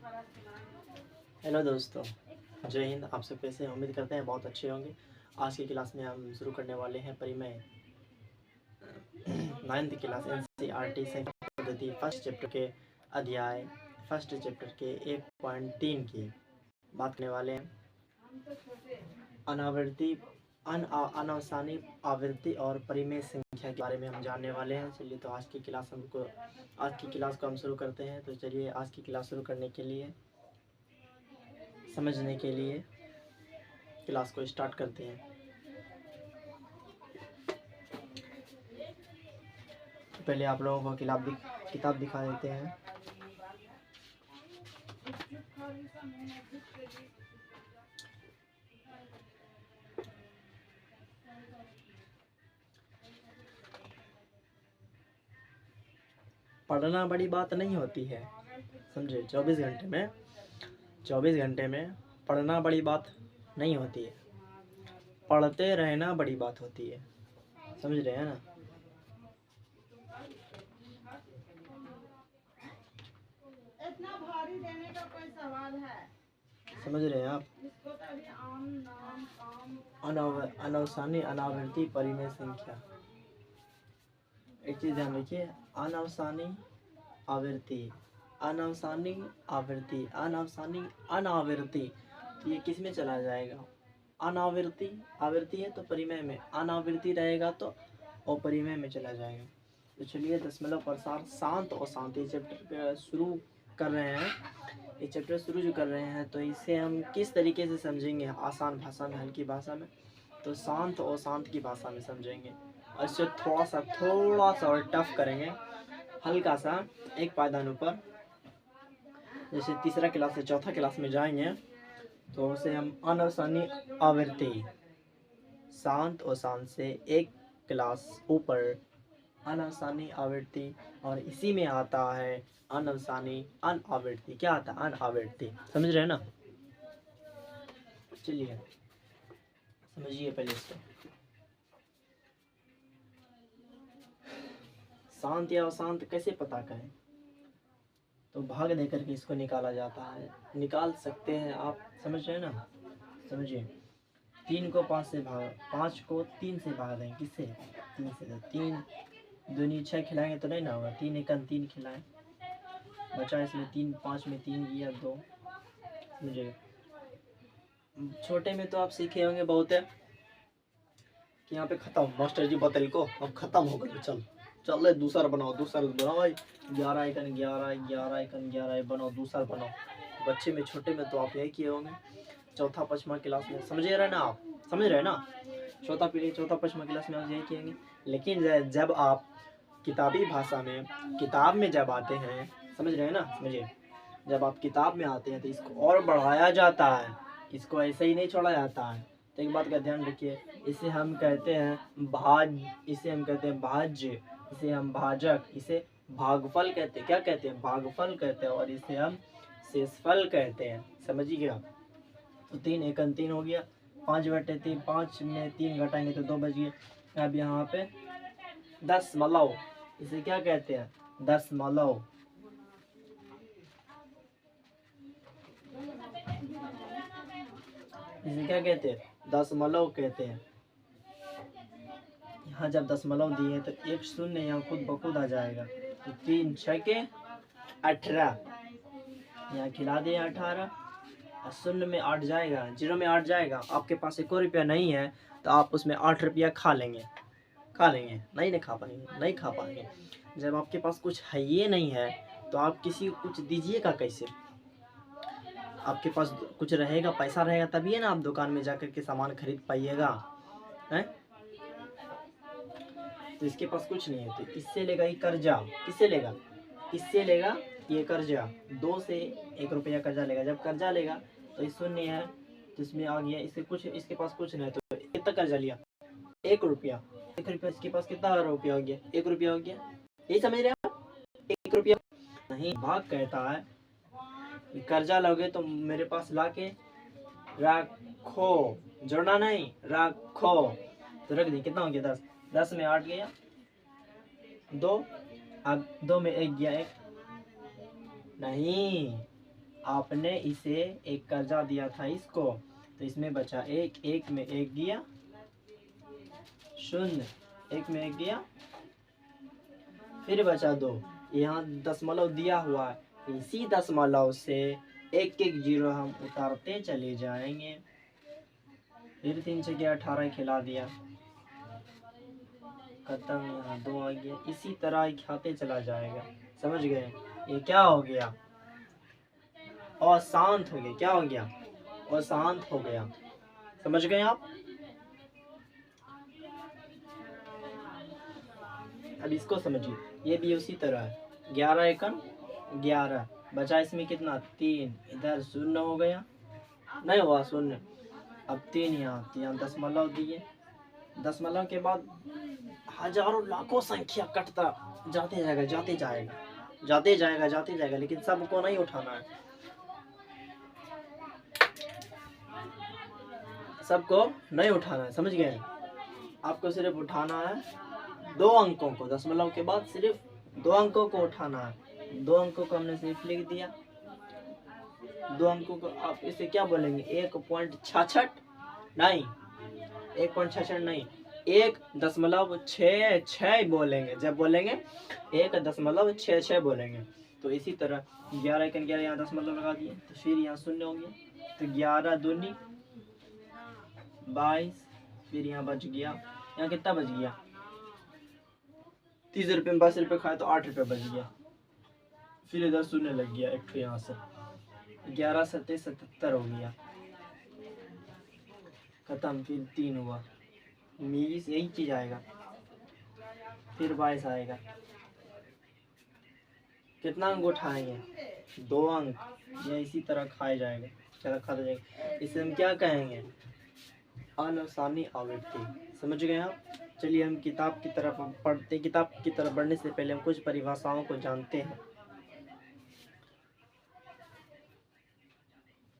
Hello दोस्तों, जय हिंद। आप सब कैसे हैं? उम्मीद करते हैं बहुत अच्छे होंगे। आज की क्लास में हम शुरू करने वाले हैं परिमेय 9th क्लास NCERT संख्या पद्धति फर्स्ट चैप्टर के अध्याय फर्स्ट चैप्टर के 1.3 की बात करने वाले हैं। अनावृत्ति अनावसानी आवृत्ति और परिमेय संख्या के बारे में हम जानने वाले हैं। चलिए तो आज की क्लास को हम शुरू करते हैं। तो चलिए आज की क्लास शुरू करने के लिए, समझने के लिए क्लास को स्टार्ट करते हैं। तो पहले आप लोगों को किताब दिखा देते हैं। पढ़ना बड़ी बात नहीं होती है, समझे। 24 घंटे में पढ़ना बड़ी बात नहीं होती है, पढ़ते रहना बड़ी बात होती है, समझ रहे हैं ना। इतना भारी देने का कोई सवाल है? समझ रहे हैं आप। अनावसानी अनावृत्ति परिमेय संख्या। एक चीज ध्यान रखिए, अनावसानी आवृत्ति, अनावसानी आवृत्ति, अनावसानी अनावृत्ति, तो ये किस में चला जाएगा? अनावृत्ति, आवृत्ति है तो परिमेय में, अनावृत्ति रहेगा तो अपरिमेय में चला जाएगा। तो चलिए दशमलव प्रसार शांत और शांति चैप्टर शुरू कर रहे हैं। ये चैप्टर शुरू जो कर रहे हैं तो इसे हम किस तरीके से समझेंगे? आसान भाषा में, हल्की भाषा में, तो शांत और शांत की भाषा में समझेंगे। और इसे थोड़ा सा और टफ करेंगे, हल्का सा एक पायदान ऊपर। जैसे तीसरा क्लास से चौथा क्लास में जाएंगे तो उसे हम अनावसानी आवृत्ति, शांत और शांत से एक क्लास ऊपर अनावसानी आवृत्ति, और इसी में आता है अनावसानी अनावृत्ति। क्या आता है? अनावृत्ति। समझ रहे हैं ना। चलिए समझिए पहले इसको। शांत या अशांत कैसे पता करें? तो भाग देकर के इसको निकाला जाता है, निकाल सकते हैं आप, समझ रहे हैं ना। समझिए, 3 को 5 से भाग, 5 को 3 से भाग दें। किससे? 3 से। तो 3 दूनी 6 खिलाएंगे तो नहीं ना होगा। 3 एकन 3 खिलाएं, बचा इसमें 3, 5 में 3 गया 2। समझिए, छोटे में तो आप सीखे होंगे बहुत है कि यहाँ पे खत्म, मास्टर जी बतल को अब खत्म हो गया। चल ले दूसरा बनाओ भाई। 11 एकन 11, 11 एकन 11 बनाओ, दूसरा बनाओ। बच्चे में, छोटे में तो आप यही किए होंगे। चौथा पचमा क्लास में समझ रहे ना आप, समझ रहे ना। चौथा पचमा क्लास में आप यही किएंगे। लेकिन जब आप किताबी भाषा में, किताब में जब आते हैं, समझ रहे हैं ना, समझिए, जब आप किताब में आते हैं तो इसको और बढ़ाया जाता है, इसको ऐसे ही नहीं छोड़ा जाता है। तो एक बात का ध्यान रखिए, इसे हम कहते हैं इसे हम कहते हैं भाज्य, इसे हम भाजक, इसे भागफल कहते हैं। क्या कहते हैं? भागफल कहते हैं। और इसे हम शेषफल कहते हैं। समझिएगा। तो 3 एकन 3 हो गया, 5/3, 5 में 3 घटाएंगे तो 2 बच गए। अब यहाँ पे दशमलव, इसे क्या कहते हैं? दशमलव। इसे क्या कहते हैं? दशमलव कहते हैं। यहाँ जब दशमलव दिए तो एक शून्य यहाँ खुद ब खुद आ जाएगा। तो 3 6 18, यहाँ खिला दिए 18, और शून्य में 8 जाएगा, 0 में 8 जाएगा। आपके पास 1 रुपया नहीं है तो आप उसमें 8 रुपया खा लेंगे। नहीं खा पाएंगे। जब आपके पास कुछ है ये नहीं है तो आप किसी को कुछ दीजिएगा कैसे? आपके पास कुछ रहेगा, पैसा रहेगा, तभी है ना आप दुकान में जाकर के सामान खरीद पाइएगा, हैं? तो इसके पास कुछ नहीं है तो इससे लेगा ये कर्जा। किससे लेगा? इससे लेगा ये कर्जा। 2 से 1 रुपया कर्जा लेगा। जब कर्जा लेगा तो इस शून्य है तो इसमें आ गया, इसके पास कुछ नहीं है तो कितना कर्जा लिया? 1 रुपया। 1 रुपया इसके पास कितना रुपया हो गया? 1 रुपया हो गया। यही समझ रहे हैं आप? 1 रुपया नहीं। भाग कहता है कर्जा लोगे तो मेरे पास लाके रखो, जोड़ना नहीं, रखो। तो रख दी, कितना हो गया? 10। 10 में 8 गया 2, अब 2 में 1 गया 1 नहीं, आपने इसे एक कर्जा दिया था इसको, तो इसमें बचा एक, एक में एक गया शून्य, एक में एक गया, फिर बचा 2। यहाँ दशमलव दिया हुआ है, इसी दशमलव से एक एक जीरो हम उतारते चले जाएंगे। फिर 3 से 18 खिला दिया, खत्म। यहाँ 2 आ गया, इसी तरह ही खाते चला जाएगा। समझ गए? ये क्या हो गया? अशांत हो गया। क्या हो गया? अशांत हो गया। समझ गए आप? अब इसको समझिए, ये भी उसी तरह है। 11 एकम 11 बचा, इसमें कितना 3, इधर शून्य हो गया, नहीं हुआ शून्य। अब 3 यहाँ दशमलव दिए, दशमलव के बाद हजारों लाखों संख्या कटता जाते जाएगा, जाते जाएगा, जाते जाएगा, जाते जाएगा, लेकिन सबको नहीं उठाना है, सबको नहीं उठाना है। समझ गए? आपको सिर्फ उठाना है 2 अंकों को, दशमलव के बाद सिर्फ 2 अंकों को उठाना है। 2 अंकों को हमने सिर्फ लिख दिया। 2 अंकों को आप इसे क्या बोलेंगे? 1.66 नहीं, 1.66 नहीं, 1.66 बोलेंगे। जब बोलेंगे 1.66 बोलेंगे। तो इसी तरह 11 एकम 11 यहाँ दशमलव लगा दिए, तो फिर यहाँ शून्य हो गया, तो 11 दूनी 22, फिर यहाँ बच गया, यहाँ कितना बच गया? 30 रुपये में 22 रुपये खाए तो 8 रुपये बच गया। फिर इधर शून्य लग गया एक, यहाँ से 11 सत्ते 77 हो गया, खत्म। फिर 3 हुआ, मिली यही चीज आएगा। फिर 22 आएगा, कितना अंक उठाएंगे? 2 अंक। यह इसी तरह खाया जाएगा, चला खाता जाएगा। इसे हम क्या कहेंगे? अनासानी आवृत्ति। समझ गए आप? चलिए हम किताब की तरफ पढ़ते। किताब की तरफ बढ़ने से पहले हम कुछ परिभाषाओं को जानते हैं।